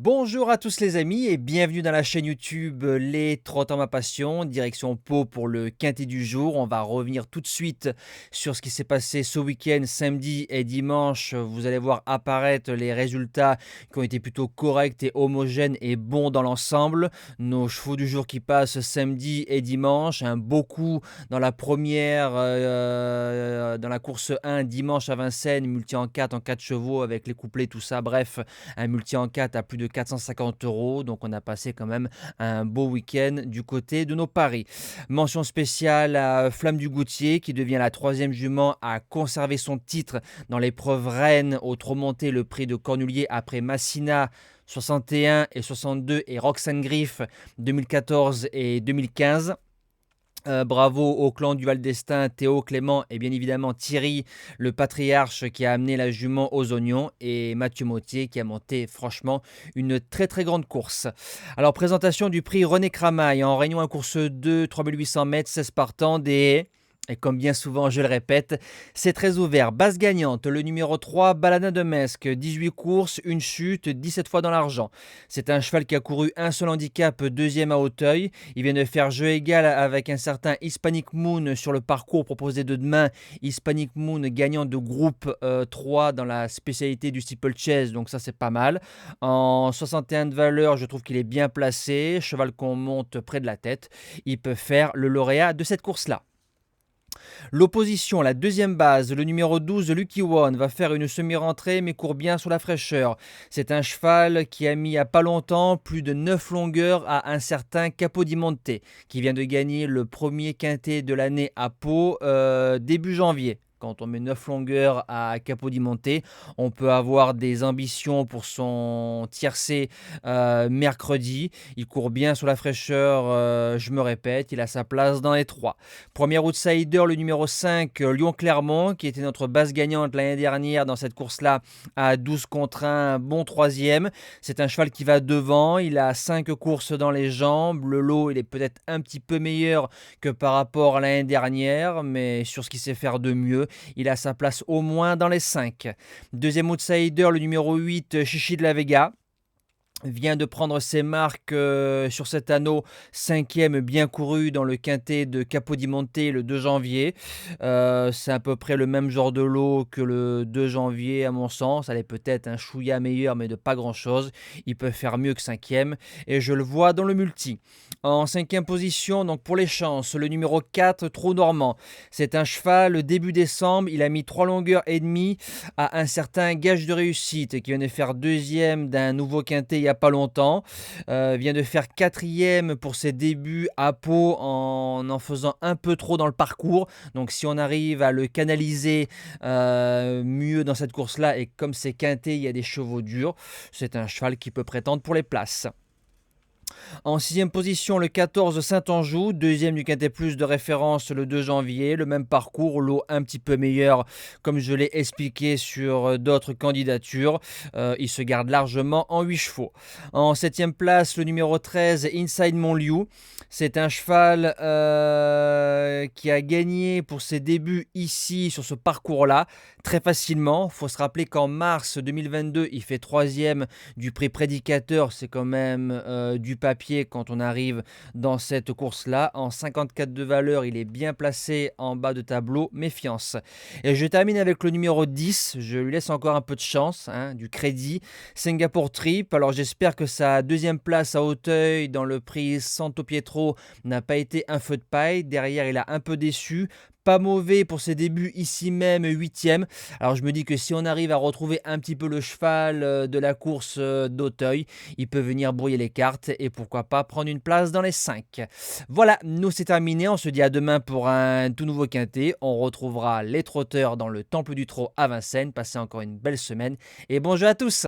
Bonjour à tous les amis et bienvenue dans la chaîne YouTube Les Trotteurs Ma Passion, direction Pau pour le quintet du jour. On va revenir tout de suite sur ce qui s'est passé ce week-end, samedi et dimanche. Vous allez voir apparaître les résultats qui ont été plutôt corrects et homogènes et bons dans l'ensemble. Nos chevaux du jour qui passent samedi et dimanche, un beau coup dans la première, dans la course 1 dimanche à Vincennes, multi en 4 en 4 chevaux avec les couplets, tout ça, bref, un multi en 4 à plus de 450 €. Donc on a passé quand même un beau week-end du côté de nos paris. Mention spéciale à Flamme du Goutier qui devient la troisième jument à conserver son titre dans l'épreuve reine au trot monté, le prix de Cornulier après Massina 61 et 62 et Roxane Griff 2014 et 2015. Bravo au clan du Val d'Estaing, Théo, Clément et bien évidemment Thierry, le patriarche qui a amené la jument aux oignons, et Mathieu Mottier qui a monté franchement une très très grande course. Alors présentation du prix René Cramaille en réunion à course 2, 3800 mètres, 16 partants, des haies. Et comme bien souvent, je le répète, c'est très ouvert. Base gagnante, le numéro 3, Baladin de Mesque, 18 courses, une chute, 17 fois dans l'argent. C'est un cheval qui a couru un seul handicap, deuxième à Auteuil. Il vient de faire jeu égal avec un certain Hispanic Moon sur le parcours proposé de demain. Hispanic Moon gagnant de groupe 3 dans la spécialité du steeplechase, donc ça c'est pas mal. En 61 de valeur, je trouve qu'il est bien placé. Cheval qu'on monte près de la tête. Il peut faire le lauréat de cette course-là. L'opposition, la deuxième base, le numéro 12, Lucky One, va faire une semi-rentrée mais court bien sous la fraîcheur. C'est un cheval qui a mis il n'y a pas longtemps plus de 9 longueurs à un certain Capodimonte qui vient de gagner le premier quintet de l'année à Pau début janvier. Quand on met 9 longueurs à Capodimonte, on peut avoir des ambitions pour son tiercé mercredi. Il court bien sous la fraîcheur, je me répète, il a sa place dans les 3. Premier outsider, le numéro 5, Lyon-Clermont, qui était notre base gagnante l'année dernière dans cette course-là à 12 contre 1, bon troisième. C'est un cheval qui va devant, il a 5 courses dans les jambes. Le lot, il est peut-être un petit peu meilleur que par rapport à l'année dernière, mais sur ce qu'il sait faire de mieux, il a sa place au moins dans les 5. Deuxième outsider, le numéro 8, Chichi de la Vega, vient de prendre ses marques sur cet anneau, cinquième bien couru dans le quintet de Capodimonte le 2 janvier. C'est à peu près le même genre de lot que le 2 janvier à mon sens. Elle est peut-être un chouïa meilleur mais de pas grand chose. Il peut faire mieux que cinquième et je le vois dans le multi. En cinquième position, donc pour les chances, le numéro 4, Trou Normand. C'est un cheval, début décembre, il a mis 3 longueurs et demie à un certain Gage de Réussite qui vient de faire deuxième d'un nouveau quintet il n'y a pas longtemps. Vient de faire quatrième pour ses débuts à Pau en faisant un peu trop dans le parcours. Donc si on arrive à le canaliser mieux dans cette course-là, et comme c'est quintet, il y a des chevaux durs, c'est un cheval qui peut prétendre pour les places. En sixième position, le 14 Saint-Anjou, deuxième du Quintet Plus de référence le 2 janvier. Le même parcours, lot un petit peu meilleur comme je l'ai expliqué sur d'autres candidatures. Il se garde largement en 8 chevaux. En septième place, le numéro 13 Inside Montlieu. C'est un cheval qui a gagné pour ses débuts ici sur ce parcours-là très facilement. Il faut se rappeler qu'en mars 2022, il fait troisième du prix Prédicateur. C'est quand même du papier quand on arrive dans cette course-là. En 54 de valeur, il est bien placé en bas de tableau. Méfiance. Et je termine avec le numéro 10. Je lui laisse encore un peu de chance, du crédit. Singapour Trip. Alors j'espère que sa deuxième place à Auteuil dans le prix Santo Pietro n'a pas été un feu de paille. Derrière, il a un peu déçu. Pas mauvais pour ses débuts ici même, 8e. Alors je me dis que si on arrive à retrouver un petit peu le cheval de la course d'Auteuil, il peut venir brouiller les cartes et pourquoi pas prendre une place dans les 5. Voilà, nous c'est terminé. On se dit à demain pour un tout nouveau quintet. On retrouvera les trotteurs dans le Temple du Trot à Vincennes. Passez encore une belle semaine et bon jeu à tous.